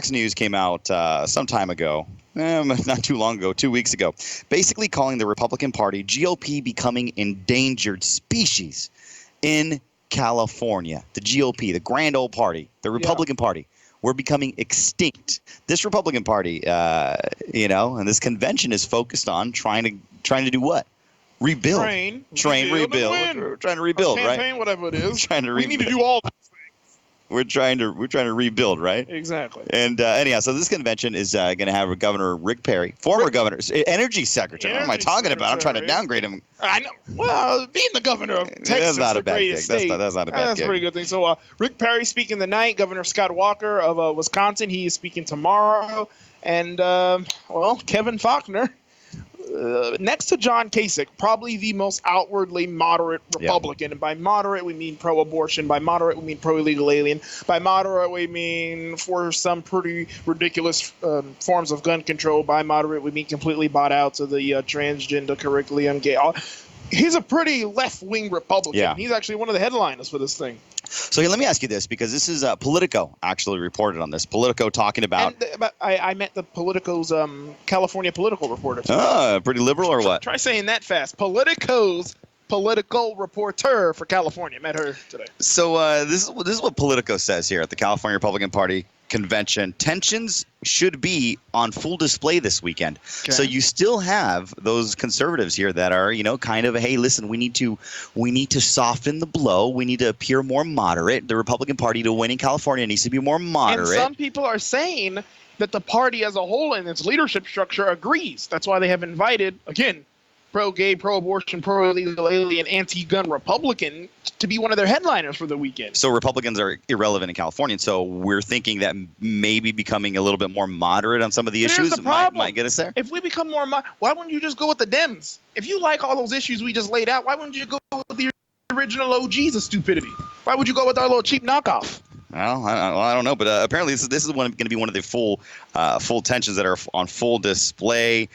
Fox News came out some time ago, not too long ago, 2 weeks ago, basically calling the Republican Party GOP becoming endangered species in California. The GOP, the grand old party, the Republican Party, we're becoming extinct. This Republican Party, and this convention is focused on trying to do what? Rebuild. Rebuild. We're trying to rebuild, campaign, right? Whatever it is. Trying to we need to do all these things. We're trying to rebuild, right? Exactly. And anyhow, so this convention is going to have Governor Rick Perry, former governor, energy secretary. What am I talking about? I'm trying to downgrade him. I know. Well, being the governor of Texas, that's not a bad thing. State, that's not a bad thing. That's a pretty good thing. So Rick Perry speaking tonight. Governor Scott Walker of Wisconsin, he is speaking tomorrow. And, Kevin Faulconer. Next to John Kasich, probably the most outwardly moderate Republican. And by moderate, we mean pro-abortion. By moderate, we mean pro-illegal alien. By moderate, we mean for some pretty ridiculous forms of gun control. By moderate, we mean completely bought out to the transgender curriculum. Gay. He's a pretty left-wing Republican. Yeah. He's actually one of the headliners for this thing. So let me ask you this, because this is Politico actually reported on this. Politico talking about. I met the Politico's California political reporter. Pretty liberal or what? Try saying that fast. Politico's political reporter for California. Met her today. So this is what Politico says here at the California Republican Party convention. Tensions should be on full display this weekend. Okay. So you still have those conservatives here that are, kind of, hey, listen, we need to soften the blow. We need to appear more moderate. The Republican Party to win in California needs to be more moderate. And some people are saying that the party as a whole and its leadership structure agrees. That's why they have invited, again, pro-gay, pro-abortion, pro-illegal alien, anti-gun Republican to be one of their headliners for the weekend. So Republicans are irrelevant in California. So we're thinking that maybe becoming a little bit more moderate on some of the issues might get us there. If we become more why wouldn't you just go with the Dems? If you like all those issues we just laid out, why wouldn't you go with the original OGs of stupidity? Why would you go with our little cheap knockoff? Well, I don't know, but apparently this is going to be one of the full tensions that are on full display.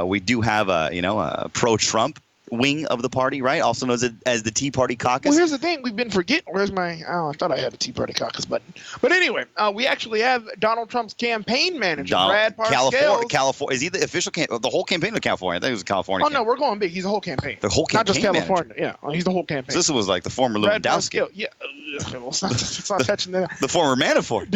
We do have a pro-Trump wing of the party, right? Also known as the Tea Party Caucus. Well, here's the thing. We've been forgetting. Where's my – I thought I had a Tea Party Caucus button. But anyway, we actually have Donald Trump's campaign manager, Brad Parscale. California. Is he the official the whole campaign of California? I think it was California. Oh, no, we're going big. He's the whole campaign. The whole campaign. Not just California. Manager. Yeah, he's the whole campaign. So this was like the former Lewandowski. Yeah. Well, it's not touching that. The former Manafort.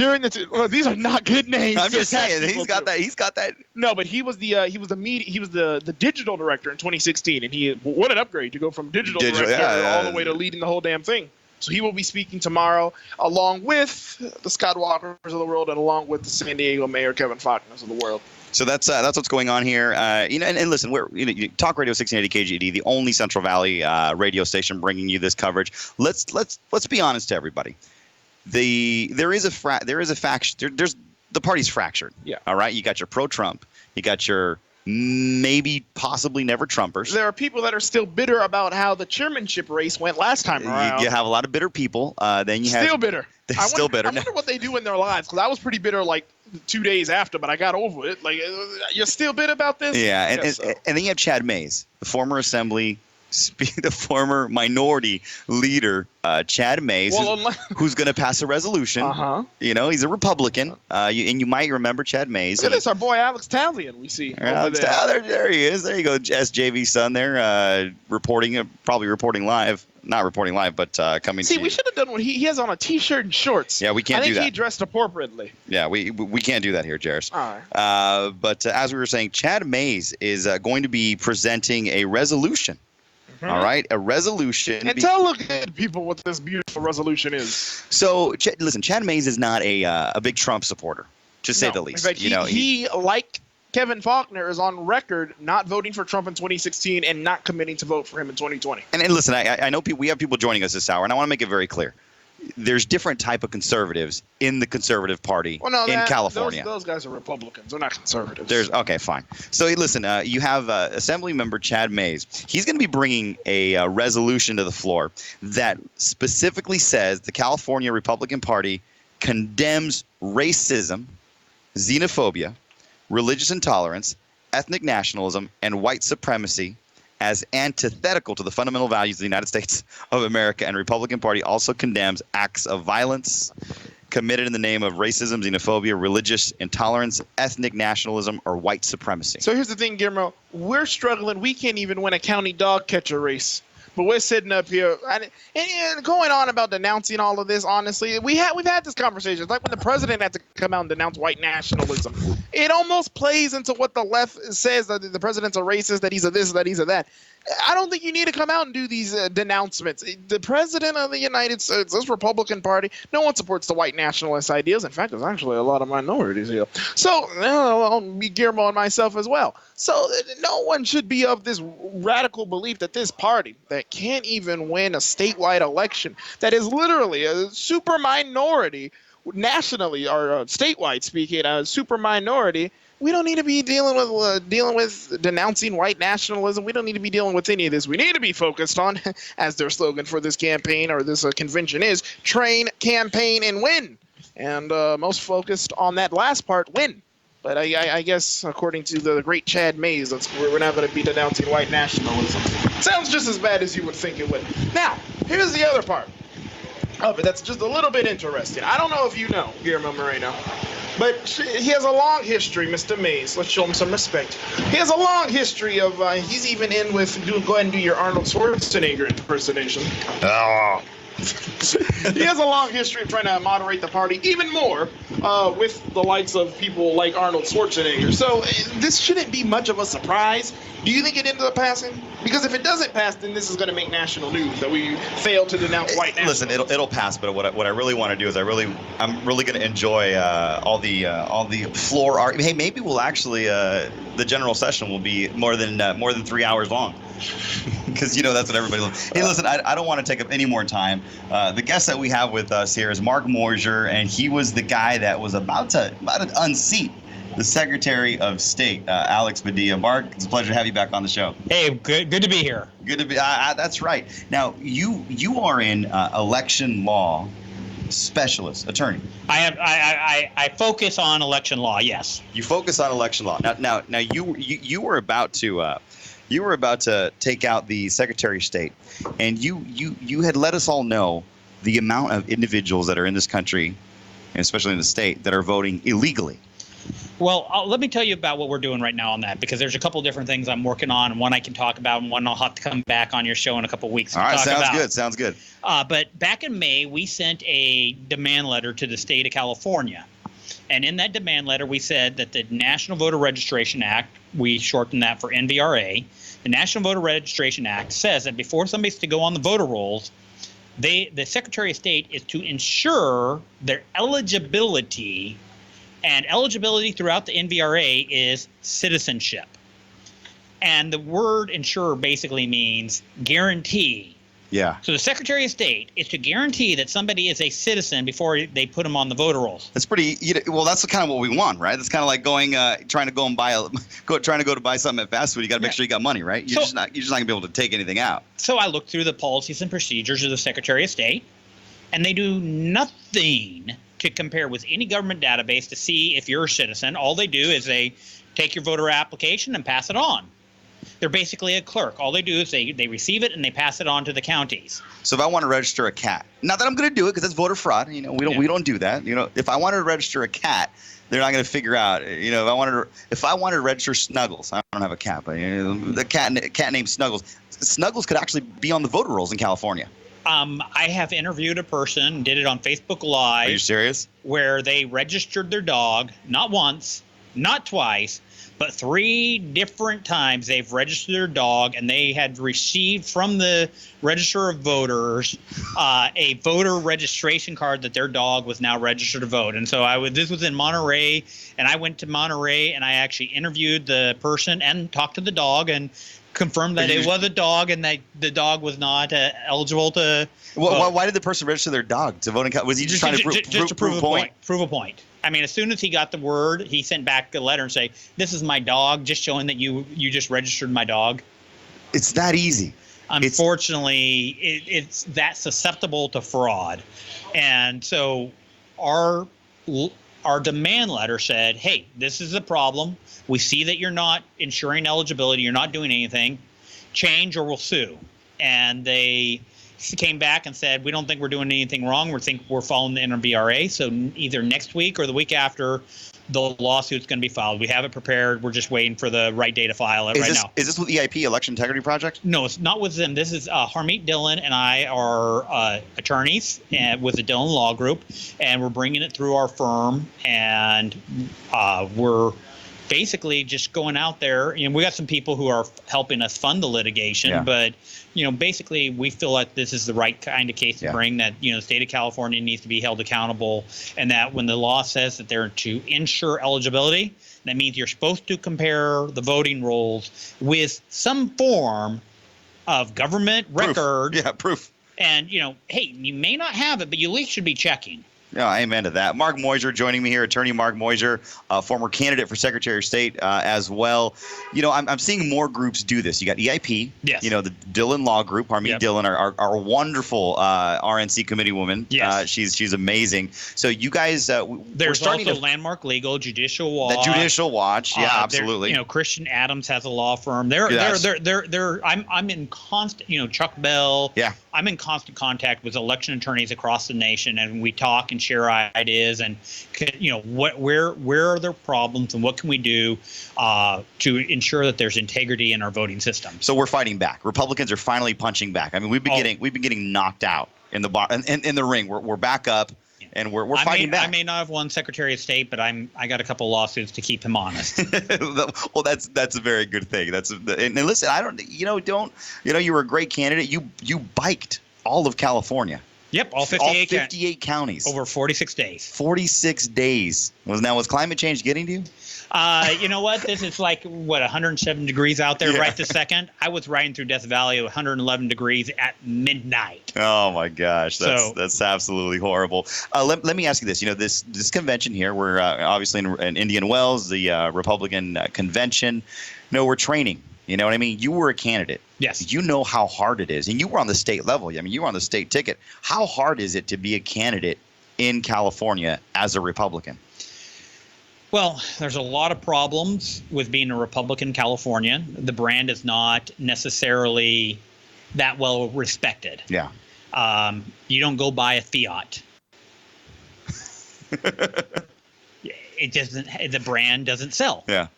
These are not good names. I'm just saying he's got that. No, but he was the digital director in 2016, and what an upgrade to go from digital director all the way to leading the whole damn thing. So he will be speaking tomorrow, along with the Scott Walkers of the world, and along with the San Diego Mayor Kevin Faulconer of the world. So that's what's going on here. And listen, we're Talk Radio 1680 KGD, the only Central Valley radio station bringing you this coverage. Let's be honest to everybody. There is a faction. There's the party's fractured. Yeah. All right. You got your pro-Trump. You got your maybe possibly never Trumpers. There are people that are still bitter about how the chairmanship race went last time around. You have a lot of bitter people. Then you have still bitter. Still bitter. I wonder what they do in their lives, because I was pretty bitter like 2 days after, but I got over it. Like, you're still bitter about this? Yeah, and then you have Chad Mays, the former the former minority leader, Chad Mays, who's going to pass a resolution. Uh-huh. He's a Republican, and you might remember Chad Mays. Look at this, our boy Alex Talian we see over there. There he is. There you go, SJV's son there, probably reporting live. Not reporting live, but coming to you. See, we should have done what he has on a T-shirt and shorts. Yeah, we can't do that. I think he dressed appropriately. Yeah, we can't do that here, Jairus. All right. But as we were saying, Chad Mays is going to be presenting a resolution. Mm-hmm. All right, a resolution. And tell the good people what this beautiful resolution is. So, listen, Chad Mays is not a big Trump supporter, to say the least. In fact, he like Kevin Faulconer is on record not voting for Trump in 2016 and not committing to vote for him in 2020. And listen, I know we have people joining us this hour, and I want to make it very clear. There's different type of conservatives in the conservative party in California. Those guys are Republicans. They're not conservatives. Okay, fine. So listen, you have Assembly Member Chad Mays. He's going to be bringing a resolution to the floor that specifically says the California Republican Party condemns racism, xenophobia, religious intolerance, ethnic nationalism, and white supremacy as antithetical to the fundamental values of the United States of America, and Republican Party also condemns acts of violence committed in the name of racism, xenophobia, religious intolerance, ethnic nationalism, or white supremacy. So here's the thing, Guillermo. We're struggling. We can't even win a county dog catcher race. But we're sitting up here and going on about denouncing all of this. Honestly, we've had this conversation. It's like when the president had to come out and denounce white nationalism. It almost plays into what the left says, that the president's a racist, that he's a this, that he's a that. I don't think you need to come out and do these denouncements. The president of the United States, this Republican Party, no one supports the white nationalist ideas. In fact, there's actually a lot of minorities here. So, I'll be Guillermo and myself as well. So, no one should be of this radical belief that this party that can't even win a statewide election, that is literally a super minority nationally or statewide speaking, a super minority. We don't need to be dealing with denouncing white nationalism. We don't need to be dealing with any of this. We need to be focused on, as their slogan for this campaign or this convention is, train, campaign, and win. And most focused on that last part, win. But I guess, according to the great Chad Mays, we're not going to be denouncing white nationalism. Sounds just as bad as you would think it would. Now, here's the other part of it that's just a little bit interesting. I don't know if you know Guillermo Moreno, but he has a long history, Mr. Mays. Let's show him some respect. He has a long history of, he's even in with, go ahead and do your Arnold Schwarzenegger impersonation. Oh. He has a long history of trying to moderate the party even more with the likes of people like Arnold Schwarzenegger. So this shouldn't be much of a surprise. Do you think it ended up passing? Because if it doesn't pass, then this is going to make national news that we failed to denounce white nationalism. Listen, it'll pass, but what I really want to do is I'm really going to enjoy all the floor art. Hey, maybe we'll actually the general session will be more than 3 hours long. Because that's what everybody loves. Hey, listen, I don't want to take up any more time. The guest that we have with us here is Mark Mosier, and he was the guy that was about to unseat the Secretary of State, Alex Padilla. Mark, it's a pleasure to have you back on the show. Hey, good to be here. Good to be. That's right. Now, you are an election law specialist, attorney. I focus on election law. Yes. You focus on election law. Now, you were about to. You were about to take out the Secretary of State, and you had let us all know the amount of individuals that are in this country, and especially in the state, that are voting illegally. Well, let me tell you about what we're doing right now on that, because there's a couple different things I'm working on, and one I can talk about, and one I'll have to come back on your show in a couple weeks. All right, sounds good. But back in May, we sent a demand letter to the state of California. And in that demand letter, we said that the National Voter Registration Act, we shortened that for NVRA, the National Voter Registration Act says that before somebody's to go on the voter rolls, the Secretary of State is to ensure their eligibility, and eligibility throughout the NVRA is citizenship. And the word ensure basically means guarantee. Yeah. So the Secretary of State is to guarantee that somebody is a citizen before they put them on the voter rolls. That's pretty. Well, that's kind of what we want, right? That's kind of like trying to go and buy to buy something at fast food. You got to make sure you got money, right? You're just not gonna be able to take anything out. So I looked through the policies and procedures of the Secretary of State, and they do nothing to compare with any government database to see if you're a citizen. All they do is they take your voter application and pass it on. They're basically a clerk. All they do is they receive it and they pass it on to the counties. So if I want to register a cat, not that I'm going to do it because that's voter fraud. We don't do that. If I wanted to register a cat, they're not going to figure out. If I wanted to register Snuggles, I don't have a cat, but the cat named Snuggles. Snuggles could actually be on the voter rolls in California. I have interviewed a person, did it on Facebook Live. Are you serious? Where they registered their dog, not once, not twice, but 3 different times they've registered their dog, and they had received from the Register of Voters a voter registration card that their dog was now registered to vote. And so this was in Monterey, and I went to Monterey, and I actually interviewed the person and talked to the dog and confirmed that it was a dog and that the dog was not eligible to vote. Why did the person register their dog to vote? Was he just trying to prove a point? Prove a point. I mean, as soon as he got the word, he sent back a letter and say, "This is my dog," just showing that you just registered my dog. It's that easy. Unfortunately, it's that susceptible to fraud. And so our demand letter said, hey, this is a problem. We see that you're not ensuring eligibility. You're not doing anything. Change or we'll sue. And they came back and said, we don't think we're doing anything wrong. We think we're following the NVRA. So either next week or the week after, the lawsuit's going to be filed. We have it prepared. We're just waiting for the right day to file it now. Is this with EIP, Election Integrity Project? No, it's not with them. This is Harmeet Dillon and I are attorneys with the Dillon Law Group, and we're bringing it through our firm, and we're basically just going out there. We got some people who are helping us fund the litigation, but basically we feel like this is the right kind of case to bring, that the state of California needs to be held accountable, and that when the law says that they're to ensure eligibility, that means you're supposed to compare the voting rolls with some form of government record. Yeah, proof. And hey, you may not have it, but you at least should be checking. Yeah, amen to that. Mark Moyser joining me here, attorney Mark Moyser, former candidate for Secretary of State as well. I'm seeing more groups do this. You got EIP, yes. The Dillon Law Group, Harmeet Dillon, our wonderful RNC committee woman. Yes. She's amazing. So you guys, there's also Landmark Legal, Judicial Watch. The Judicial Watch, yeah, absolutely. Christian Adams has a law firm. I'm in constant, Chuck Bell. Yeah. I'm in constant contact with election attorneys across the nation, and we talk and share ideas, and where are their problems and what can we do to ensure that there's integrity in our voting system. So we're fighting back. Republicans are finally punching back. I mean, we've been getting knocked out in the bar in the ring. We're back up. And we're fighting back. I may not have won Secretary of State, but I got a couple lawsuits to keep him honest. Well, that's a very good thing. And listen, you were a great candidate. You biked all of California. Yep, all 58 counties over 46 days. 46 days. Was climate change getting to you? You know what? This is 107 degrees out there right this second. I was riding through Death Valley at 111 degrees at midnight. Oh my gosh, that's absolutely horrible. Let me ask you this. This convention here, we're obviously in Indian Wells, the Republican convention. We're training. You know what I mean? You were a candidate. Yes. You know how hard it is. And you were on the state level. I mean, you were on the state ticket. How hard is it to be a candidate in California as a Republican? Well, there's a lot of problems with being a Republican in California. The brand is not necessarily that well respected. Yeah. You don't go buy a Fiat. It doesn't. The brand doesn't sell. Yeah.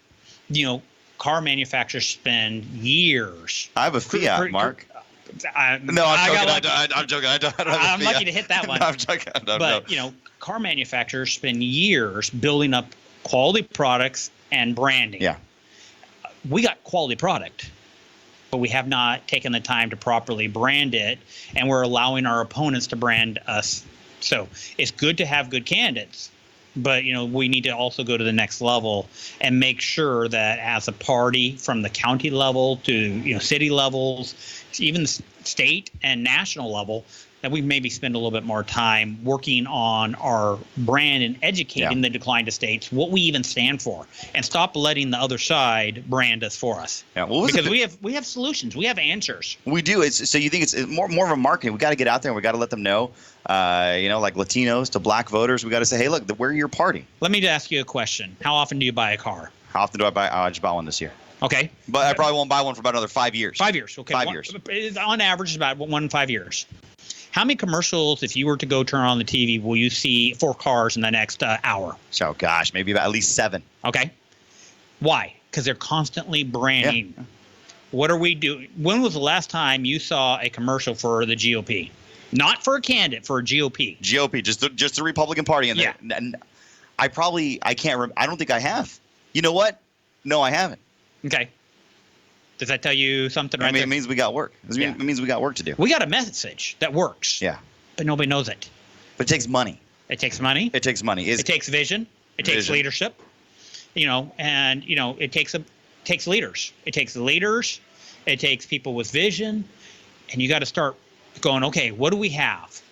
Car manufacturers spend years. I have a Fiat, Mark. I'm joking. I don't have a Fiat. I'm lucky to hit that one. No, I'm joking. But car manufacturers spend years building up quality products and branding. Yeah. We got quality product, but we have not taken the time to properly brand it, and we're allowing our opponents to brand us. So it's good to have good candidates, but we need to also go to the next level and make sure that as a party, from the county level to city levels, even the state and national level, that we maybe spend a little bit more time working on our brand and educating the declined estates, what we even stand for, and stop letting the other side brand us for us. Yeah, because we have solutions, we have answers. We do. So you think it's more of a marketing? We got to get out there and we got to let them know. Like Latinos to black voters, we got to say, hey, look, we're your party. Let me ask you a question. How often do you buy a car? How often do I buy? I just bought one this year. Okay. But I probably won't buy one for about another 5 years. 5 years. Okay. 5 years. On average, it's about 5 years. How many commercials, if you were to go turn on the TV, will you see for cars in the next hour? So, gosh, maybe about at least 7. Okay. Why? Because they're constantly branding. Yeah. What are we doing? When was the last time you saw a commercial for the GOP? Not for a candidate, for a GOP. GOP, just the Republican Party. And I can't. I don't think I have. You know what? No, I haven't. Okay. Does that tell you something right there? It means we got work. It means we got work to do. We got a message that works. Yeah. But nobody knows it. But it takes money. It takes money. It takes money. It takes vision. It takes leadership. It takes leaders. It takes leaders. It takes people with vision. And you got to start going, okay, what do we have?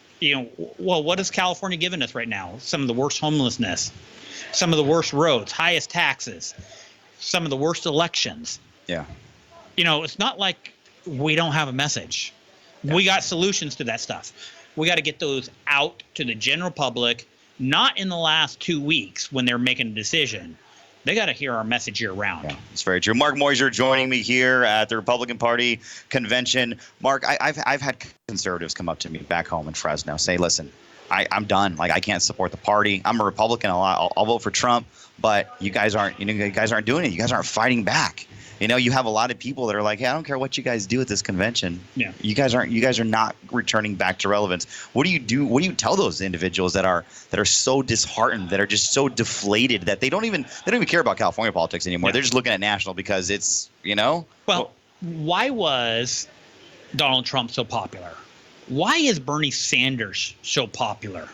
What is California giving us right now? Some of the worst homelessness, some of the worst roads, highest taxes, some of the worst elections. Yeah. It's not like we don't have a message. Yeah. We got solutions to that stuff. We got to get those out to the general public, not in the last 2 weeks when they're making a decision. They got to hear our message year round. Yeah, it's very true. Mark Moyser joining me here at the Republican Party convention. Mark, I've had conservatives come up to me back home in Fresno, say, listen, I'm done. Like, I can't support the party. I'm a Republican. I'll vote for Trump, but you guys aren't doing it. You guys aren't fighting back. You have a lot of people that are like, hey, I don't care what you guys do at this convention. Yeah. You guys are not returning back to relevance. What do you do? What do you tell those individuals that are so disheartened, that are just so deflated that they don't even care about California politics anymore? Yeah. They're just looking at national because it's, Well, why was Donald Trump so popular? Why is Bernie Sanders so popular?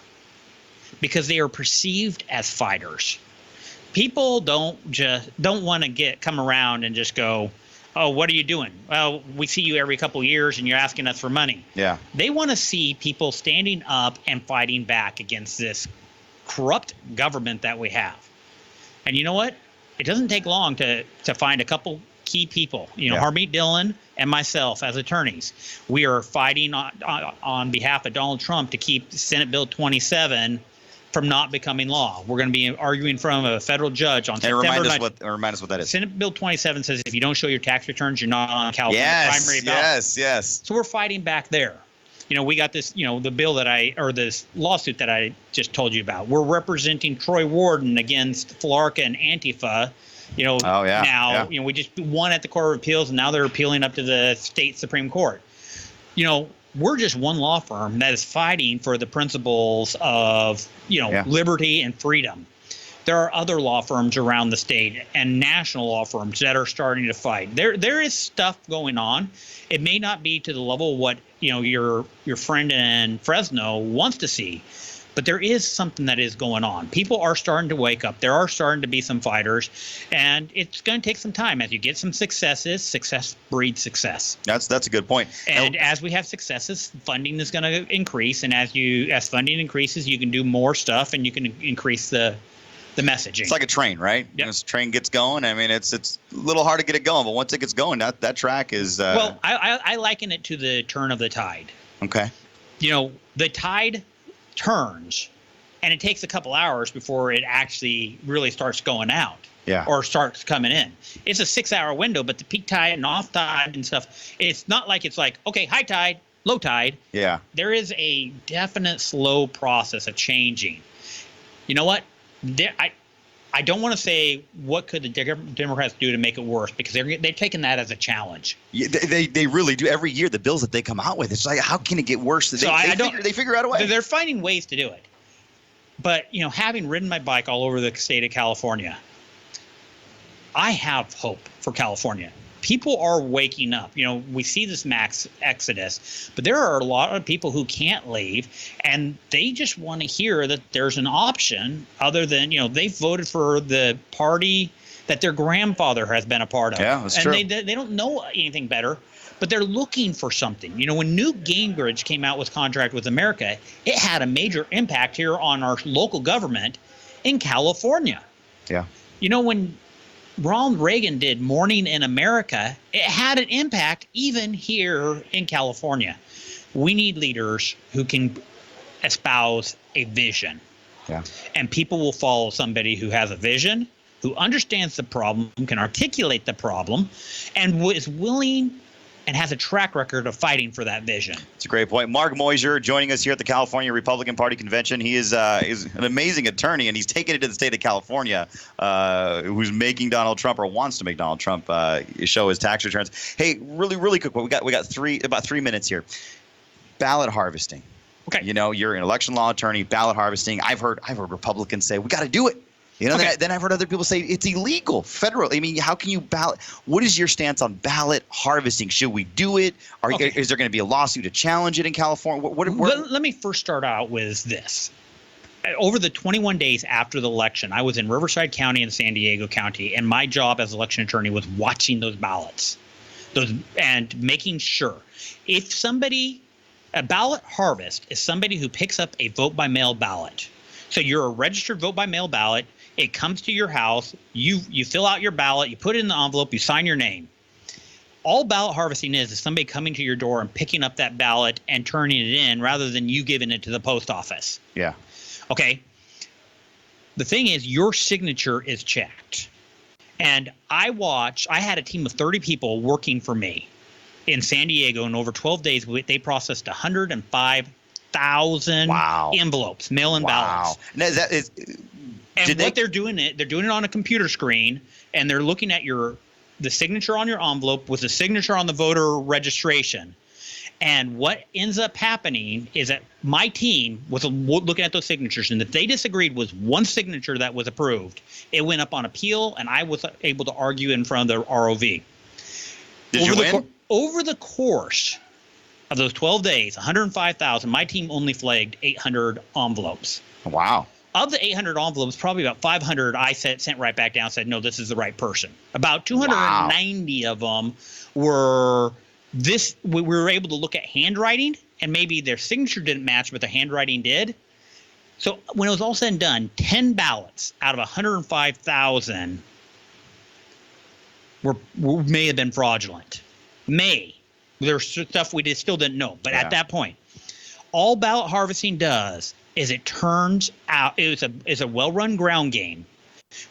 Because they are perceived as fighters. People don't want to come around and just go, oh, what are you doing? Well, we see you every couple of years and you're asking us for money. Yeah. They want to see people standing up and fighting back against this corrupt government that we have. And you know what? It doesn't take long to find a couple key people. Harmeet Dillon and myself as attorneys. We are fighting on behalf of Donald Trump to keep Senate Bill 27 from not becoming law. We're going to be arguing from a federal judge on September 9th. Remind us what that is. Senate Bill 27 says if you don't show your tax returns, you're not on California primary ballot. Yes. So we're fighting back there. We got this, the bill this lawsuit that I just told you about. We're representing Troy Warden against Flarka and Antifa. Now, we just won at the Court of Appeals, and now they're appealing up to the state Supreme Court. We're just one law firm that is fighting for the principles of, liberty and freedom. There are other law firms around the state and national law firms that are starting to fight. There is stuff going on. It may not be to the level of what, your friend in Fresno wants to see, but there is something that is going on. People are starting to wake up. There are starting to be some fighters, and it's going to take some time. As you get some successes, success breeds success. That's a good point. And as we have successes, funding is going to increase, and as funding increases, you can do more stuff, and you can increase the messaging. It's like a train, right? Yep. This train gets going. I mean, it's a little hard to get it going, but once it gets going, that track is. Well, I liken it to the turn of the tide. Okay. The tide turns, and it takes a couple hours before it actually really starts going out. Yeah. Or starts coming in. It's a 6-hour window, but the peak tide and off tide and stuff, it's not like it's like, okay, high tide, low tide. Yeah. There is a definite slow process of changing. You know what? I don't want to say what could the Democrats do to make it worse, because they've taken that as a challenge. Yeah, they really do. Every year, the bills that they come out with, it's like, how can it get worse? They figure out a way. They're finding ways to do it. But, having ridden my bike all over the state of California, I have hope for California. People are waking up. We see this mass exodus, but there are a lot of people who can't leave, and they just want to hear that there's an option other than, they voted for the party that their grandfather has been a part of. Yeah, that's and true. They don't know anything better, but they're looking for something. When Newt Gingrich came out with Contract with America, it had a major impact here on our local government in California. Yeah. When Ronald Reagan did Morning in America, it had an impact even here in California. We need leaders who can espouse a vision. Yeah. And people will follow somebody who has a vision, who understands the problem, can articulate the problem, and is willing and has a track record of fighting for that vision. It's a great point. Mark Moyser joining us here at the California Republican Party convention. He is an amazing attorney, and he's taken it to the state of California, who's making Donald Trump, or wants to make Donald Trump, show his tax returns. Hey, really quick. We got about 3 minutes here. Ballot harvesting. Okay. You're an election law attorney. Ballot harvesting. I've heard Republicans say we got to do it. Okay. Then I've heard other people say it's illegal, federal. I mean, how can you ballot? What is your stance on ballot harvesting? Should we do it? Is there going to be a lawsuit to challenge it in California? Let me first start out with this. Over the 21 days after the election, I was in Riverside County and San Diego County, and my job as election attorney was watching those ballots, and making sure a ballot harvest is somebody who picks up a vote by mail ballot. So you're a registered vote by mail ballot. It comes to your house. You fill out your ballot. You put it in the envelope. You sign your name. All ballot harvesting is somebody coming to your door and picking up that ballot and turning it in, rather than you giving it to the post office. Yeah. Okay. The thing is, your signature is checked. And I had a team of 30 people working for me in San Diego, and over 12 days, they processed 105,000 envelopes, mail-in ballots. Now, that is, and they're doing it on a computer screen, and they're looking at the signature on your envelope with the signature on the voter registration. And what ends up happening is that my team was looking at those signatures, and if they disagreed with one signature that was approved, it went up on appeal, and I was able to argue in front of the ROV. Did you win? Over the course of those 12 days, 105,000, my team only flagged 800 envelopes. Wow. Of the 800 envelopes, probably about 500 I sent right back down and said, no, this is the right person. About 290 of them were we were able to look at handwriting, and maybe their signature didn't match, but the handwriting did. So when it was all said and done, 10 ballots out of 105,000 may have been fraudulent. There's stuff we still didn't know. But at that point, all ballot harvesting does is it turns out it's a well-run ground game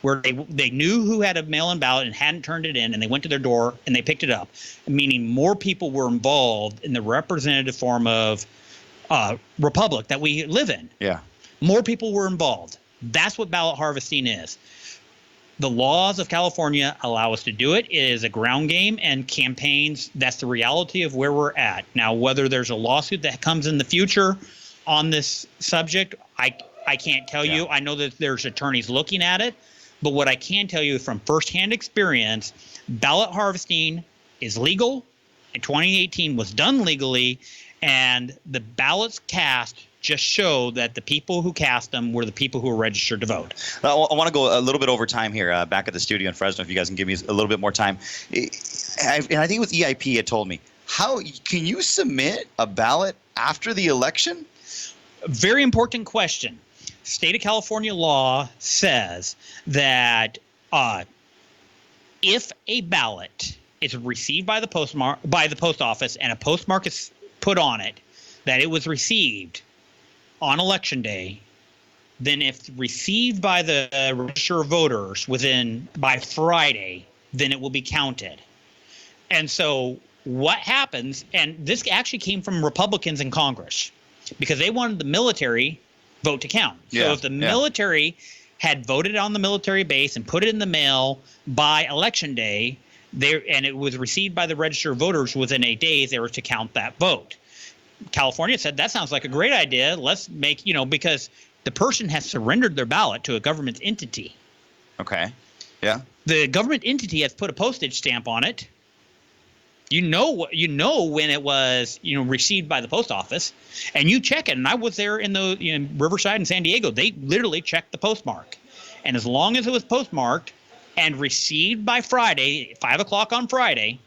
where they knew who had a mail-in ballot and hadn't turned it in, and they went to their door and they picked it up, meaning more people were involved in the representative form of republic that we live in. Yeah. More people were involved. That's what ballot harvesting is. The laws of California allow us to do it. It is a ground game, and campaigns, that's the reality of where we're at. Now, whether there's a lawsuit that comes in the future on this subject, I can't tell you. I know that there's attorneys looking at it, but what I can tell you from firsthand experience, ballot harvesting is legal. In 2018 was done legally, and the ballots cast just show that the people who cast them were the people who were registered to vote. I want to go a little bit over time here, back at the studio in Fresno, if you guys can give me a little bit more time. And I think with EIP, it told me, how can you submit a ballot after the election? Very important question. State of California law says that if a ballot is received by the post office and a postmark is put on it that it was received on election day, then if received by the register of voters by Friday, then it will be counted. And so what happens, and this actually came from Republicans in Congress, because they wanted the military vote to count. So if the military had voted on the military base and put it in the mail by election day, and it was received by the register of voters within 8 days, they were to count that vote. California said, that sounds like a great idea. Let's make, because the person has surrendered their ballot to a government entity. Okay. Yeah. The government entity has put a postage stamp on it. You know when it was received by the post office, and you check it. And I was there in Riverside and San Diego. They literally checked the postmark, and as long as it was postmarked and received by Friday, 5 o'clock on Friday,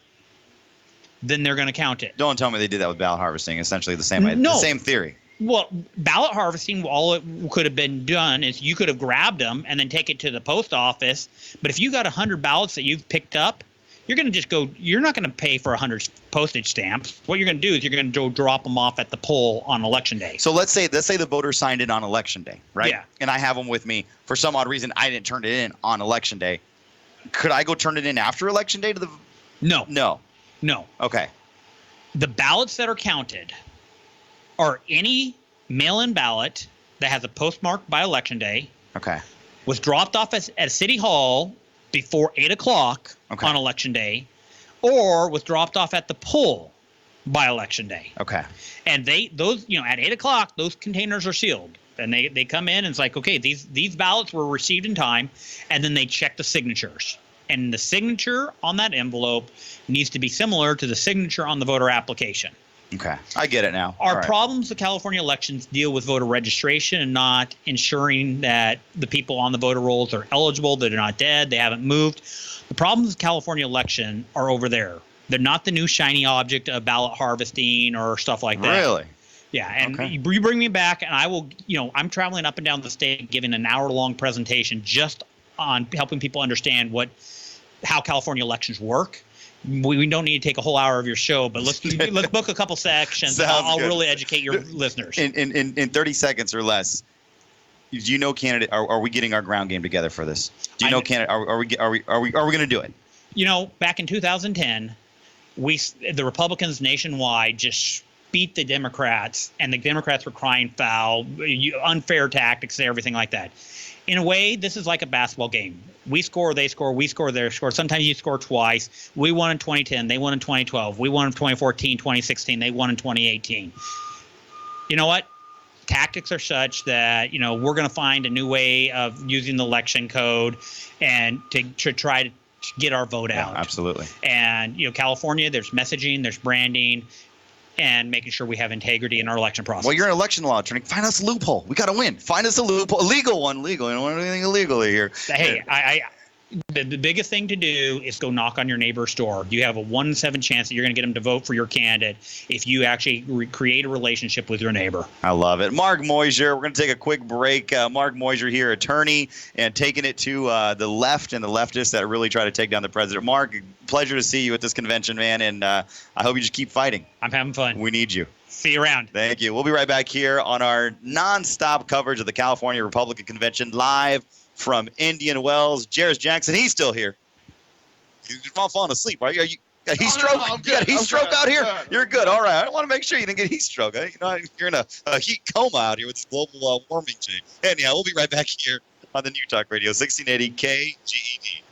then they're going to count it. Don't tell me they did that with ballot harvesting. Essentially the same theory. Well, ballot harvesting, all it could have been done is you could have grabbed them and then take it to the post office. But if you got 100 ballots that you've picked up, you're going to just go. You're not going to pay for 100 postage stamps. What you're going to do is you're going to go drop them off at the poll on election day. So let's say the voter signed in on election day, right? Yeah. And I have them with me. For some odd reason, I didn't turn it in on election day. Could I go turn it in after election day to the? No. Okay. The ballots that are counted are any mail-in ballot that has a postmark by election day. Okay. Was dropped off at City Hall before 8 o'clock on election day, or was dropped off at the poll by election day. Okay. And those at 8 o'clock, those containers are sealed. And they come in and it's like, okay, these ballots were received in time, and then they check the signatures. And the signature on that envelope needs to be similar to the signature on the voter application. Okay. I get it now. Our problems with California elections deal with voter registration and not ensuring that the people on the voter rolls are eligible, that they're not dead, they haven't moved. The problems with California election are over there. They're not the new shiny object of ballot harvesting or stuff like that. Really? Yeah, and you bring me back, and I will, I'm traveling up and down the state giving an hour-long presentation just on helping people understand how California elections work. We don't need to take a whole hour of your show, but let's book a couple sections. I'll really educate your listeners. In 30 seconds or less, Do you know candidate? Are we getting our ground game together for this? Do you I know kn- candidate? Are we going to do it? Back in 2010, the Republicans nationwide just beat the Democrats, and the Democrats were crying foul, unfair tactics, and everything like that. In a way, this is like a basketball game. We score, they score, we score, they score. Sometimes you score twice. We won in 2010, they won in 2012. We won in 2014, 2016, they won in 2018. You know what? Tactics are such that we're going to find a new way of using the election code and to try to get our vote out. Absolutely. And California, there's messaging, there's branding, and making sure we have integrity in our election process. Well, you're an election law attorney. Find us a loophole. We got to win. Find us a loophole, a legal one. Legal. You don't want anything illegally here. Hey, the biggest thing to do is go knock on your neighbor's door. You have a 1 in 7 chance that you're going to get them to vote for your candidate if you actually create a relationship with your neighbor. I love it. Mark Moyser, we're going to take a quick break. Mark Moyser here, attorney, and taking it to the left and the leftists that really try to take down the president. Mark, pleasure to see you at this convention, man, and I hope you just keep fighting. I'm having fun. We need you. See you around. Thank you. We'll be right back here on our nonstop coverage of the California Republican Convention live from Indian Wells. Jairus Jackson, he's still here. You're not falling asleep, are you? Got heat stroke? No, you got heat stroke out here? Good. You're good. All right. I want to make sure you didn't get heat stroke. You're in a heat coma out here with this global warming change. Anyhow, we'll be right back here on the New Talk Radio, 1680 KGED.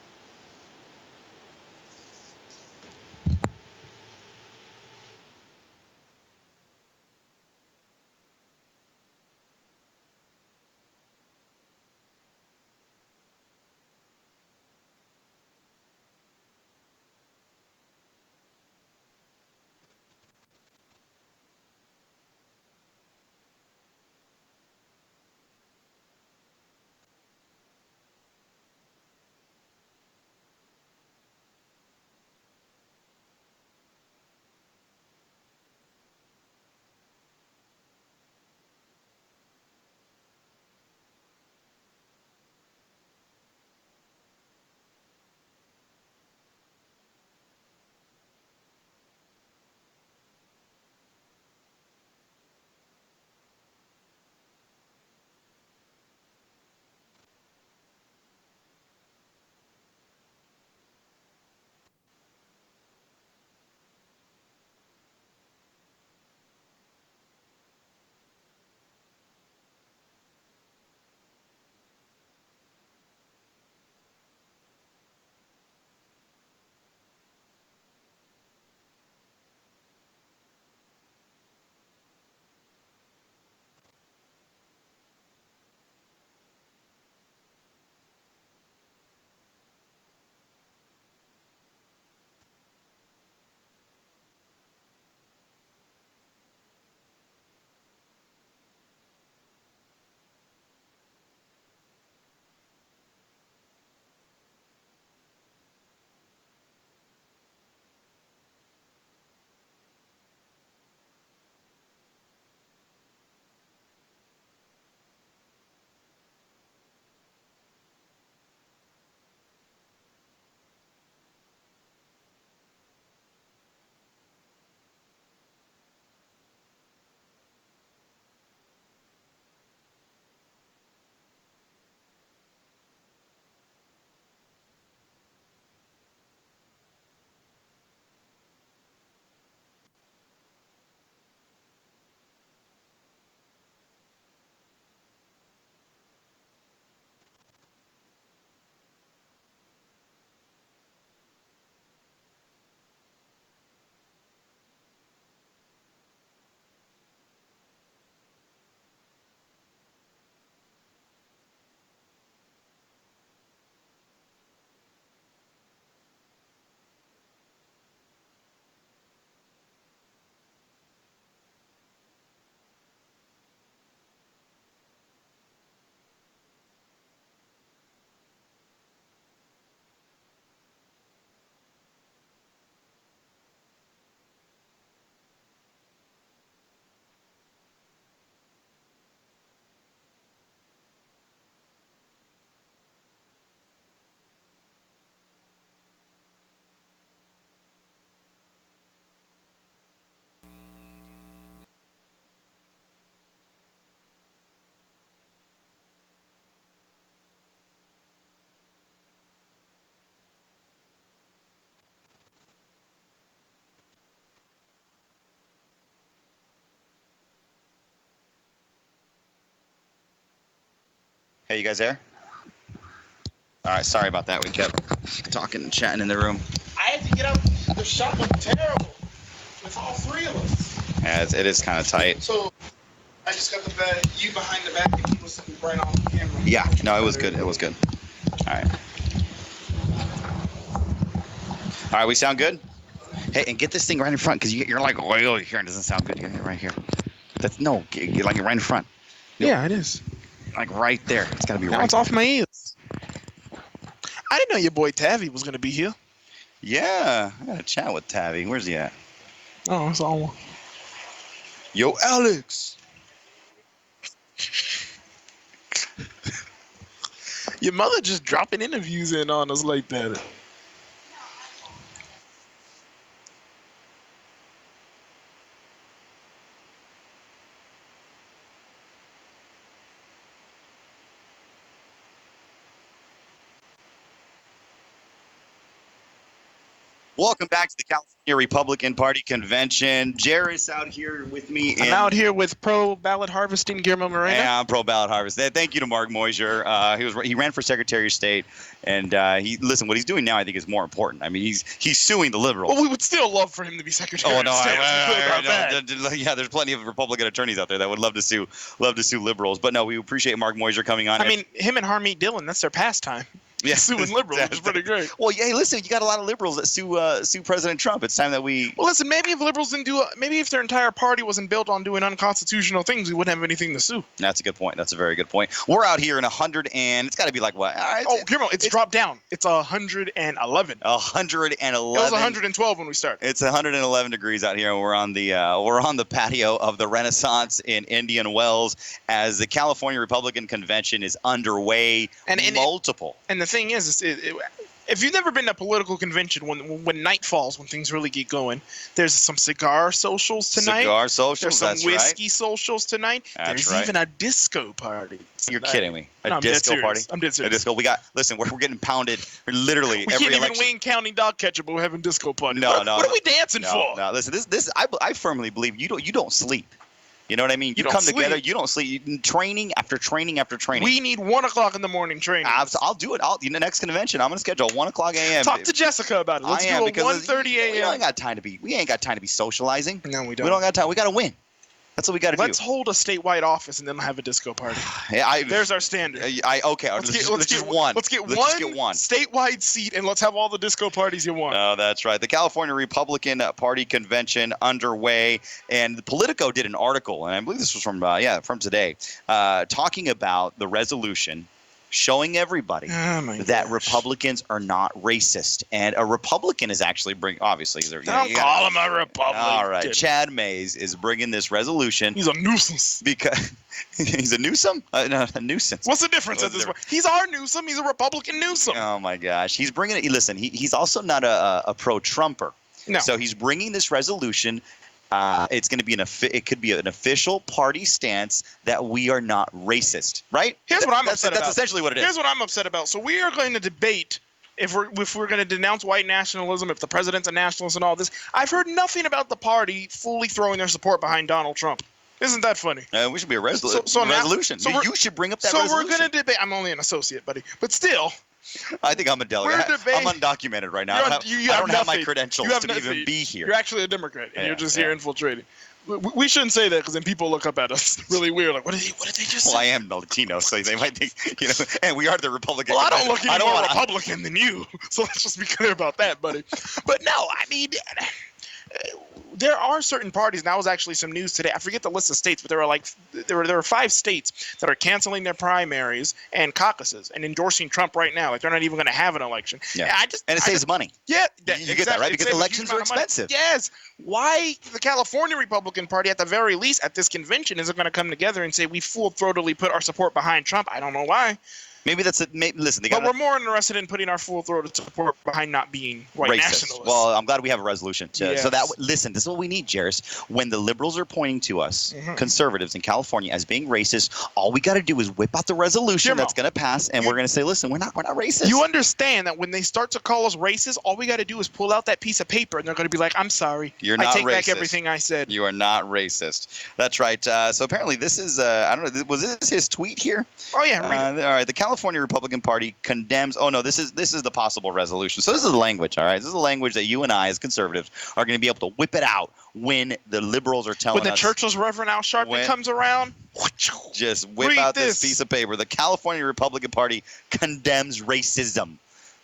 Hey, you guys there? All right, sorry about that. We kept talking and chatting in the room. I had to get up. The shot looked terrible with all three of us. Yeah, it is kind of tight. So I just got the bed, you behind the back, and he was right on the camera. Yeah, no, it was good. It was good. All right. All right, we sound good? Hey, and get this thing right in front, because you're like way over here and it doesn't sound good. Get it right here. Get like right in front. Yeah, it is. Like right there. It's got to be Now right it's off my ears. I didn't know your boy Tavi was going to be here. Yeah, I got to chat with Tavi. Where's he at? Oh, it's all. Yo, Alex. Your mother just dropping interviews in on us like that. Welcome back to the California Republican Party Convention. Jairus out here with me. I'm out here with pro ballot harvesting Guillermo Moreno. Yeah, I'm pro ballot harvest. Thank you to Mark Moisier. He ran for Secretary of State, and what he's doing now I think is more important. I mean, he's suing the liberals. Well, we would still love for him to be Secretary Oh of no! State. Yeah, there's plenty of Republican attorneys out there that would love to sue liberals. But no, we appreciate Mark Moisier coming on. I mean, him and Harmeet Dillon, that's their pastime. Yeah, suing liberals is pretty great. Well, yeah, hey, listen, you got a lot of liberals that sue President Trump. It's time that we. Well, listen, maybe if liberals didn't maybe if their entire party wasn't built on doing unconstitutional things, we wouldn't have anything to sue. That's a good point. That's a very good point. We're out here in 100 and it's got to be like what? Guillermo, it's dropped down. It's 111. 111. It was 112 when we started. It's 111 degrees out here, and we're on the patio of the Renaissance in Indian Wells as the California Republican Convention is underway. And the thing is, if you've never been to a political convention, when night falls, when things really get going, there's some cigar socials tonight. Cigar socials, there's some whiskey socials tonight. That's there's even a disco party tonight. You're kidding me. No, disco party? I'm dead serious. A disco. We're getting pounded literally we every can't election. even Wayne County dog catcher, but we're having disco party. No. What are we dancing for? No, listen, I firmly believe you don't sleep. You know what I mean? You come sleep. together. You don't sleep. Training after training after training. We need 1 o'clock in the morning training. I'll do it. In the next convention, I'm going to schedule 1 o'clock a.m. Talk to Jessica about it. Let's do a 1:30 a.m. We ain't got time to be socializing. No, we don't. We don't got time. We got to win. That's what we got to do. Let's hold a statewide office and then have a disco party. There's our standard. Okay. Let's get one. Let's get one statewide seat and let's have all the disco parties you want. Oh, that's right. The California Republican Party Convention underway, and Politico did an article, and I believe this was from today, talking about the resolution showing everybody that Republicans are not racist. And a Republican is actually obviously. Don't call him a Republican. All right. Chad Mays is bringing this resolution. He's a nuisance. Because he's a Newsom? No, a nuisance. What's the difference at this point? He's our Newsom. He's a Republican Newsom. Oh, my gosh. He's bringing it. Listen, he's also not a pro-Trumper. No. So he's bringing this resolution. It's going to be it could be an official party stance that we are not racist, right? Here's what I'm upset about. That's essentially what it is. Here's what I'm upset about. So we are going to debate if we're going to denounce white nationalism, if the president's a nationalist and all this. I've heard nothing about the party fully throwing their support behind Donald Trump. Isn't that funny? We should be a resolution. You should bring up that resolution. So we're going to debate. I'm only an associate, buddy. But still. I think I'm a delegate. I'm undocumented right now. I don't have my credentials to even be here. You're actually a Democrat, and you're just here infiltrating. We shouldn't say that because then people look up at us really weird. Like, what did they just say? Well, I am Latino, so they might think, and we are the Republican. Well, I don't look any more Republican than you, so let's just be clear about that, buddy. But no, I mean, there are certain parties. Now, was actually some news today. I forget the list of states, but there were 5 states that are canceling their primaries and caucuses and endorsing Trump right now. Like they're not even going to have an election. Yeah. And it saves money. Yeah, you get that right because elections are expensive. Yes. Why the California Republican Party, at the very least, at this convention, isn't going to come together and say we full-throatedly put our support behind Trump? I don't know why. Maybe that's it. Listen, but we're more interested in putting our full-throated support behind not being white racist. nationalists. Well, I'm glad we have a resolution. Yes. So that listen, this is what we need, Jairus. When the liberals are pointing to us, conservatives in California, as being racist, all we got to do is whip out the resolution Jimmo, that's going to pass, and we're going to say, listen, we're not racist. You understand that when they start to call us racist, all we got to do is pull out that piece of paper, and they're going to be like, "I'm sorry, You're I not take back racist. everything I said." You are not racist. That's right. So apparently, this is I don't know. Was this his tweet here? Oh yeah, read it. All right. The California Republican Party condemns. Oh no, this is the possible resolution. So this is the language. All right. This is the language that you and I, as conservatives, are going to be able to whip it out when the liberals are telling When the us. Churchill's Reverend Al Sharpton comes around, Just whip read out this this. piece of paper. The California Republican Party condemns racism,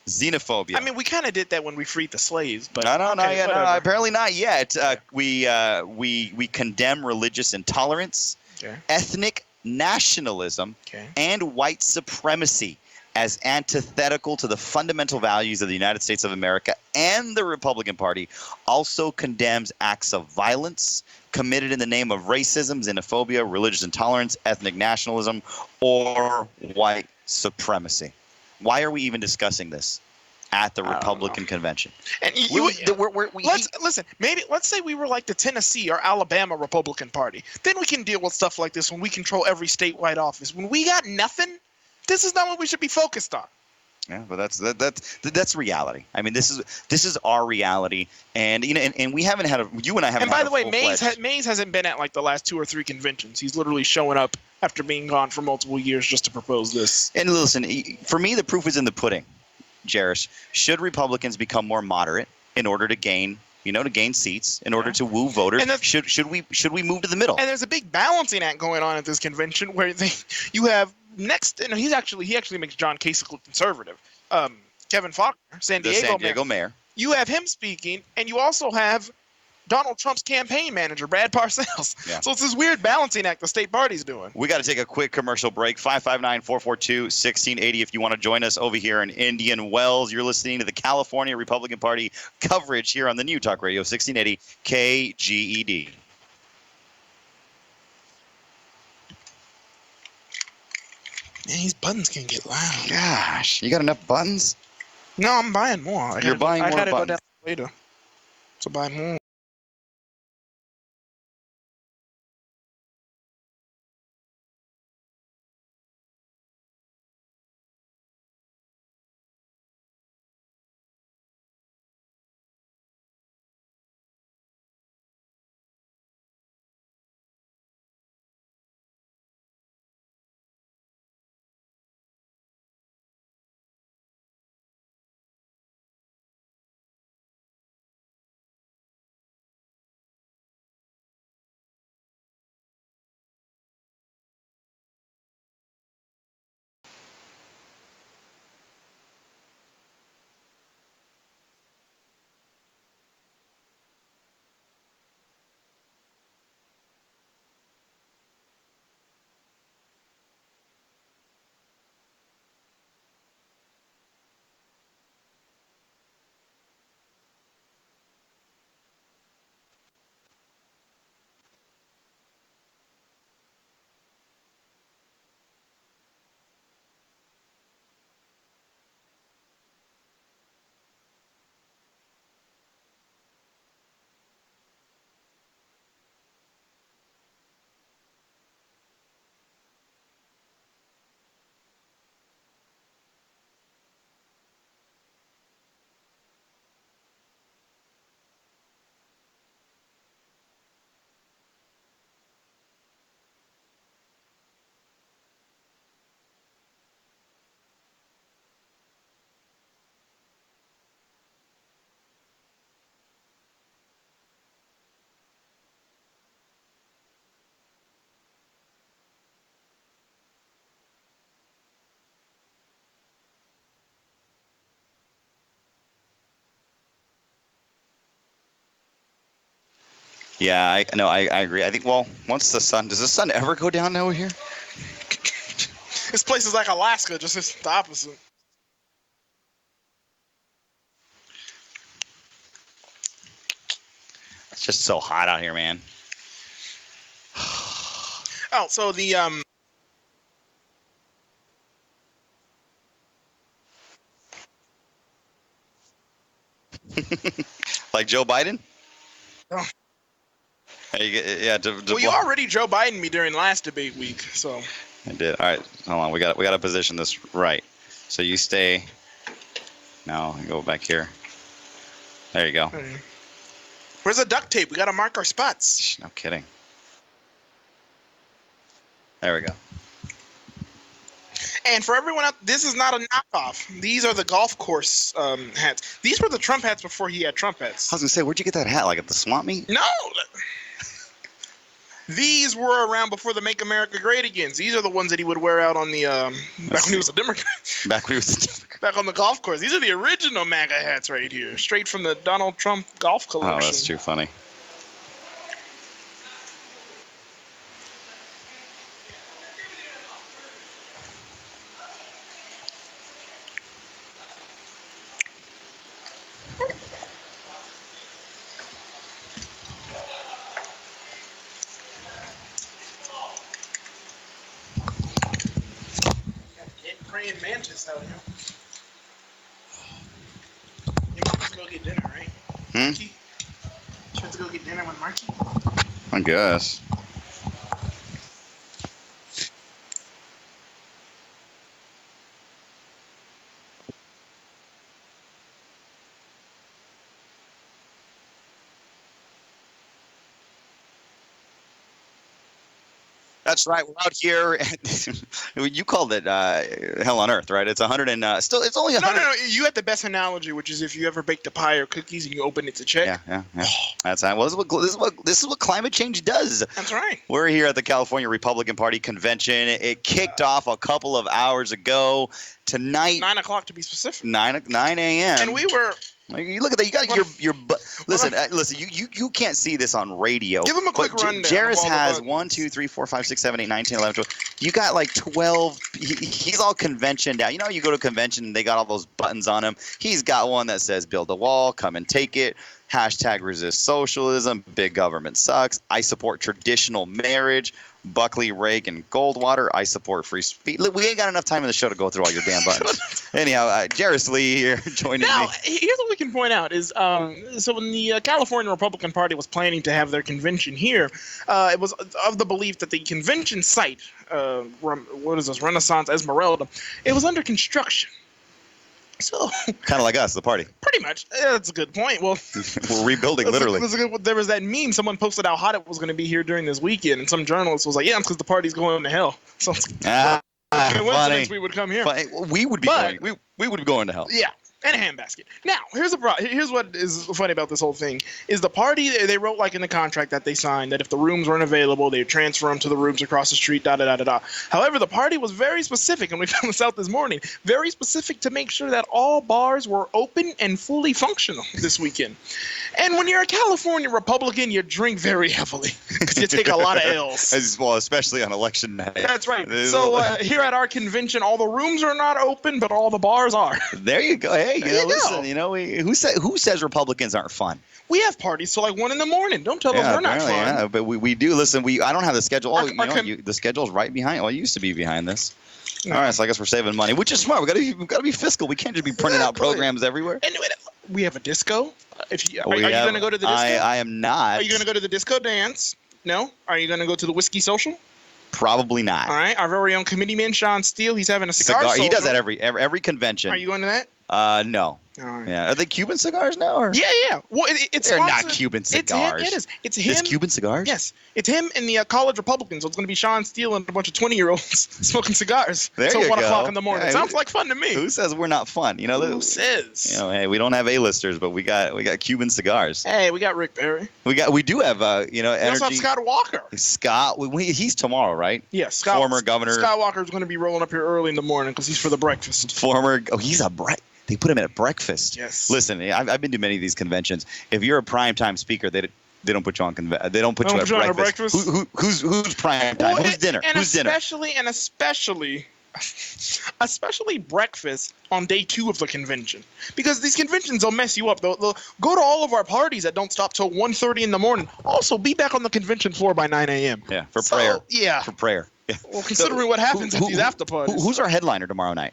xenophobia. I mean, we kind of did that when we freed the slaves, but No, okay, no, whatever. apparently not yet. We condemn religious intolerance, Okay. ethnic nationalism, Okay. and white supremacy as antithetical to the fundamental values of the United States of America. And the Republican Party also condemns acts of violence committed in the name of racism, xenophobia, religious intolerance, ethnic nationalism, or white supremacy. Why are we even discussing this at the I don't Republican convention? And listen. Maybe let's say we were like the Tennessee or Alabama Republican Party. Then we can deal with stuff like this when we control every statewide office. When we got nothing, this is not what we should be focused on. Yeah, but that's reality. I mean, this is our reality, and and we haven't had you and I haven't. And by had the a way, full-fledged- Mays hasn't been at like the last 2 or 3 conventions. He's literally showing up after being gone for multiple years just to propose this. And listen, for me, the proof is in the pudding, Jairus. Should Republicans become more moderate in order to gain, seats, in order to woo voters? And Should we move to the middle? And there's a big balancing act going on at this convention where you have next, and he actually makes John Kasich look conservative. Kevin Faulconer, The San Diego mayor. You have him speaking, and you also have Donald Trump's campaign manager, Brad Parcells. Yeah. So it's this weird balancing act the state party's doing. We got to take a quick commercial break. 559-442-1680 if you want to join us over here in Indian Wells. You're listening to the California Republican Party coverage here on the New Talk Radio 1680 KGED. Man, these buttons can get loud. Gosh, you got enough buttons? No, I'm buying more. You're buying more I gotta go buttons. down later to buy more. Yeah, I agree. I think, well, does the sun ever go down over here? This place is like Alaska, just the opposite. It's just so hot out here, man. Oh, so the Like Joe Biden? Oh. Hey, yeah. Well, you already Joe Biden me during last debate week, so. I did. All right, hold on. We got to position this right. So you stay. Now go back here. There you go. Where's the duct tape? We got to mark our spots. No kidding. There we go. And for everyone out, this is not a knockoff. These are the golf course hats. These were the Trump hats before he had Trump hats. I was gonna say, where'd you get that hat? Like at the swamp meet? No. These were around before the Make America Great Again. These are the ones that he would wear out on the back when he was a Democrat. Back when he was a Democrat. Back on the golf course. These are the original MAGA hats right here, straight from the Donald Trump golf collection. Oh, that's too funny. Praying mantis out here. You want to go get dinner, right? Marky? You have to go get dinner with Marky? I guess. That's right. We're out here. You called it hell on earth, right? It's 100 and still. It's only 100. No. You had the best analogy, which is if you ever baked a pie or cookies and you open it to check. Yeah. That's right. Well, this is what climate change does. That's right. We're here at the California Republican Party convention. It kicked off a couple of hours ago. Tonight, 9 o'clock to be specific. 9 a.m. And we were. Like, you look at that. You got your listen. Listen. You can't see this on radio. Give him a quick rundown. Jairus has 1, 2, 3, 4, 5, 6, 7, 8, 9, 10, 11, 12. You got like 12. He's all conventioned out. You know, you go to a convention and they got all those buttons on him. He's got one that says "Build a wall, come and take it." Hashtag resist socialism. Big government sucks. I support traditional marriage. Buckley, Reagan, Goldwater. I support free speech. Look, we ain't got enough time in the show to go through all your damn buttons. Anyhow, Jairus Lee here joining Now, me. here's what we can point out is so when the California Republican Party was planning to have their convention here, it was of the belief that the convention site, what is this, Renaissance Esmeralda, it was under construction. So Kind of like us, the party. pretty much, that's a good point. Well, We're rebuilding, literally. there was that meme. Someone posted how hot it was going to be here during this weekend, and some journalist was like, "Yeah, it's because the party's going to hell." So Funny. coincidence we would come here. Funny. We would be But- going. We would be going to hell. Yeah, and a handbasket. Now, here's what is funny about this whole thing is the party, they wrote like in the contract that they signed that if the rooms weren't available, they'd transfer them to the rooms across the street, da-da-da-da-da. However, the party was very specific, and we found this out this morning, very specific to make sure that all bars were open and fully functional this weekend. And when you're a California Republican, you drink very heavily because you take a lot of L's. Well, especially on election night. That's right. So here at our convention, all the rooms are not open, but all the bars are. There you go. Hey, There you listen. go. You know, who says Republicans aren't fun? We have parties till like 1 a.m. Don't tell them they're not apparently, fun. yeah, but we do listen. I don't have the schedule. Our The schedule's right behind. Well, it used to be behind this. All right, so I guess we're saving money, which is smart. We've got to be fiscal. We can't just be printing out Exactly. programs everywhere. And we have a disco. Are you going to go to the disco? I am not. Are you going to go to the disco dance? No. Are you going to go to the whiskey social? Probably not. All right. Our very own committee man Sean Steele. He's having a cigar. He does social. that every convention. Are you going to that? No. All right. Yeah. Are they Cuban cigars now? Or? Yeah. Well, it's They're not sponsored- Cuban It's him. cigars. It is. It's him. It's Cuban cigars? Yes. It's him and the college Republicans. So it's going to be Sean Steele and a bunch of 20-year-olds smoking cigars There until you 1 go. o'clock in the morning. Yeah, Sounds like fun to me. Who says we're not fun? You know, Who says? hey, we don't have A-listers, but we got Cuban cigars. Hey, we got Rick Perry. We do have We also energy. have Scott Walker. Scott, he's tomorrow, right? Yes, Scott, Former governor. Scott Walker's going to be rolling up here early in the morning because he's for the breakfast. They put him at breakfast. Yes. Listen, I've been to many of these conventions. If you're a primetime speaker, they don't put you on they don't put you at breakfast. Who's prime time? Well, Who's dinner? Who's dinner? Especially breakfast on day 2 of the convention, because these conventions will mess you up. They'll go to all of our parties that don't stop till 1:30 in the morning. Also, be back on the convention floor by 9 a.m. Yeah, for prayer. Yeah. For prayer. Yeah. Well, considering what happens at these after parties. Who's our headliner tomorrow night?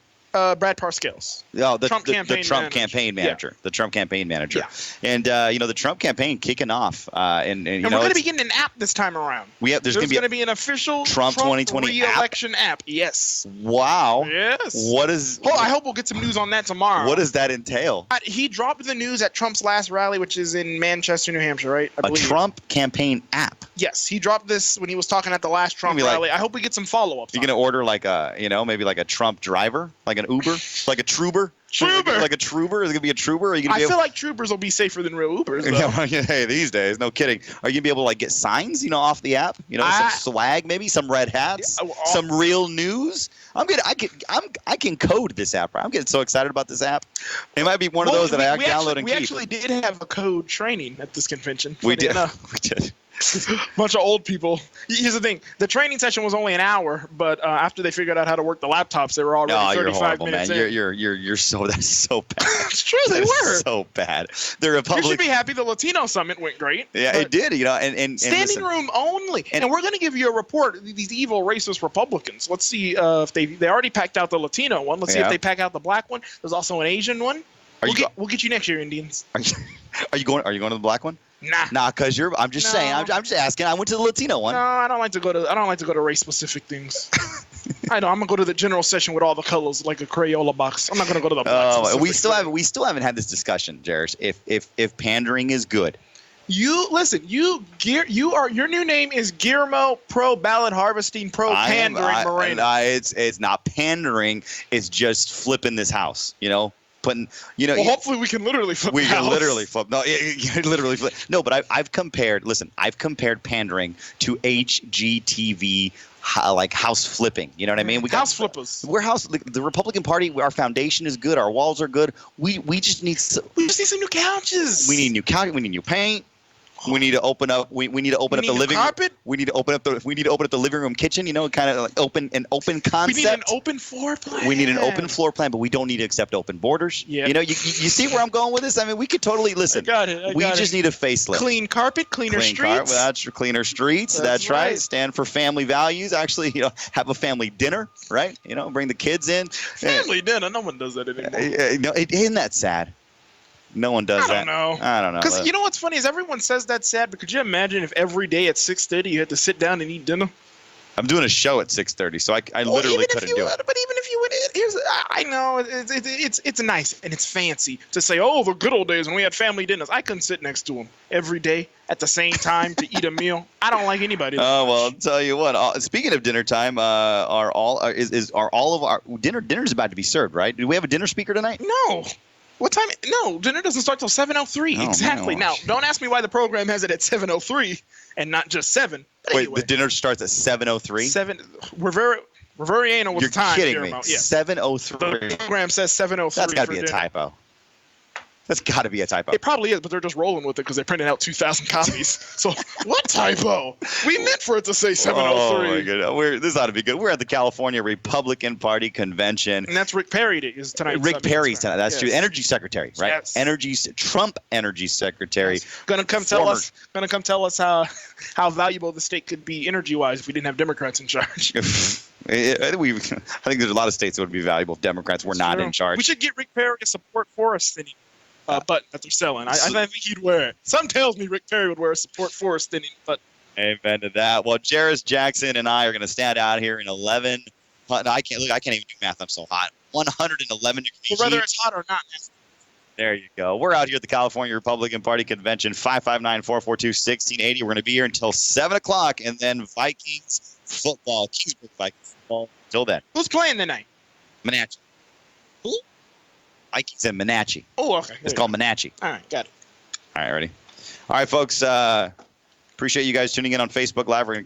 Brad Parscales. Oh, the Trump the campaign Trump manager. campaign manager. The Trump campaign manager. Yeah. And the Trump campaign kicking off. And And we're going to be getting an app this time around. there's going to to be an official Trump 2020 re-election app. Yes. Wow. Yes. What is? Oh, I hope we'll get some news on that tomorrow. What does that entail? He dropped the news at Trump's last rally, which is in Manchester, New Hampshire, right? I A believe. Trump campaign app. Yes, he dropped this when he was talking at the last Trump Maybe like- rally. I hope we get some follow-ups. You're on gonna it. order like a, maybe like a Trump driver, like an Uber, like a Truber. Truber. Like a Truber. Is it gonna be a Truber? Or are you gonna I be able? feel like troopers will be safer than real Ubers, though. Yeah, hey, these days, no kidding. Are you gonna be able to like get signs, off the app? Some swag, maybe some red hats, Yeah, some real news. I can code this app. Right? I'm getting so excited about this app. It might be one of those that I download and we keep. actually did have a code training at this convention. We Funny did. enough. We did. Bunch of old people. Here's the thing: the training session was only an hour, but after they figured out how to work the laptops, they were already No, you're 35 horrible, minutes man. in. You're so that's so bad. It's true, they That's were. so bad. The You Republic. should be happy the Latino summit went great. Yeah, but it did. And standing listen, room only, and we're going to give you a report. These evil racist Republicans. Let's see if they already packed out the Latino one. Let's see Yeah. if they pack out the black one. There's also an Asian one. Are you We'll get you next year, Indians. Are you going to the black one? Nah. Nah, because I'm just saying. I'm just asking. I went to the Latino one. No, I don't like to go to race specific things. I know. I'm gonna go to the general session with all the colors, like a Crayola box. I'm not gonna go to the black. We specific. still haven't had this discussion, Jairus. If pandering is good, You listen. Your new name is Guillermo Pro Ballot Harvesting Pro Pandering Moreno. It's not pandering. It's just flipping this house. Putting Well, hopefully we can literally flip we the can house. literally flip. No, literally flip. No, but I've compared. Listen, I've compared pandering to HGTV, like house flipping. You know what I mean? House flippers. We're the Republican Party. Our foundation is good. Our walls are good. We just need. We just need some new couches. We need new couch. We need new paint. We need to open up. We need to open up the new living carpet. We need to open up the living room kitchen. Kind of like an open concept. We need an open floor plan. We need an open floor plan, but we don't need to accept open borders. Yeah. You see where I'm going with this? I mean, we could totally listen. I got it. We just need a facelift. Clean carpet, cleaner streets. That's cleaner streets. That's right. right. Stand for family values. Actually, have a family dinner, right? Bring the kids in. Family dinner. No one does that anymore. Isn't that sad? No one does that. I don't know. Because you know what's funny is everyone says that's sad, but could you imagine if every day at 6:30 you had to sit down and eat dinner? I'm doing a show at 6:30, so I literally couldn't do it. But even if you would, I know it's nice and it's fancy to say, oh, the good old days when we had family dinners. I couldn't sit next to them every day at the same time to eat a meal. I don't like anybody. Oh well, I'll tell you what. Speaking of dinner time, are all of our dinner's about to be served, right? Do we have a dinner speaker tonight? No. What time? No, dinner doesn't start till 7:03. Oh, exactly. man. Now, don't ask me why the program has it at 7:03 and not just 7. But Wait, anyway, the dinner starts at 7:03. 7. We're very anal with You're time. kidding me. Guillermo. Yes. 7:03. The program says 7:03. That's got to for be a dinner. typo. That's got to be a typo. It probably is, but they're just rolling with it because they printed out 2,000 copies. So what typo? We meant for it to say 7:03. Oh my goodness. This ought to be good. We're at the California Republican Party convention. And that's Rick Perry is tonight. Rick Perry's tonight. That's true. Yes. Energy Secretary, right? Yes. Trump Energy Secretary. Gonna come tell us how valuable the state could be energy-wise if we didn't have Democrats in charge. I think there's a lot of states that would be valuable if Democrats were not in charge. We should get Rick Perry a support Forest thingy. Button that they're selling. I think he'd wear it. Some tells me Rick Perry would wear a support Forest thingy, but Amen to that. Well, Jairus Jackson and I are going to stand out here in 11. No, I can't even do math. I'm so hot. 111 degrees. whether it's hot or not. There you go. We're out here at the California Republican Party convention, 559-442-1680. We're going to be here until 7 o'clock, and then Vikings football, Kingsburg Vikings football. Until then, Who's playing tonight? Menachie. Who? Vikings and Menachie. Oh, okay. It's called Menachie. All right, got it. All right, ready? All right, folks. Appreciate you guys tuning in on Facebook Live. We're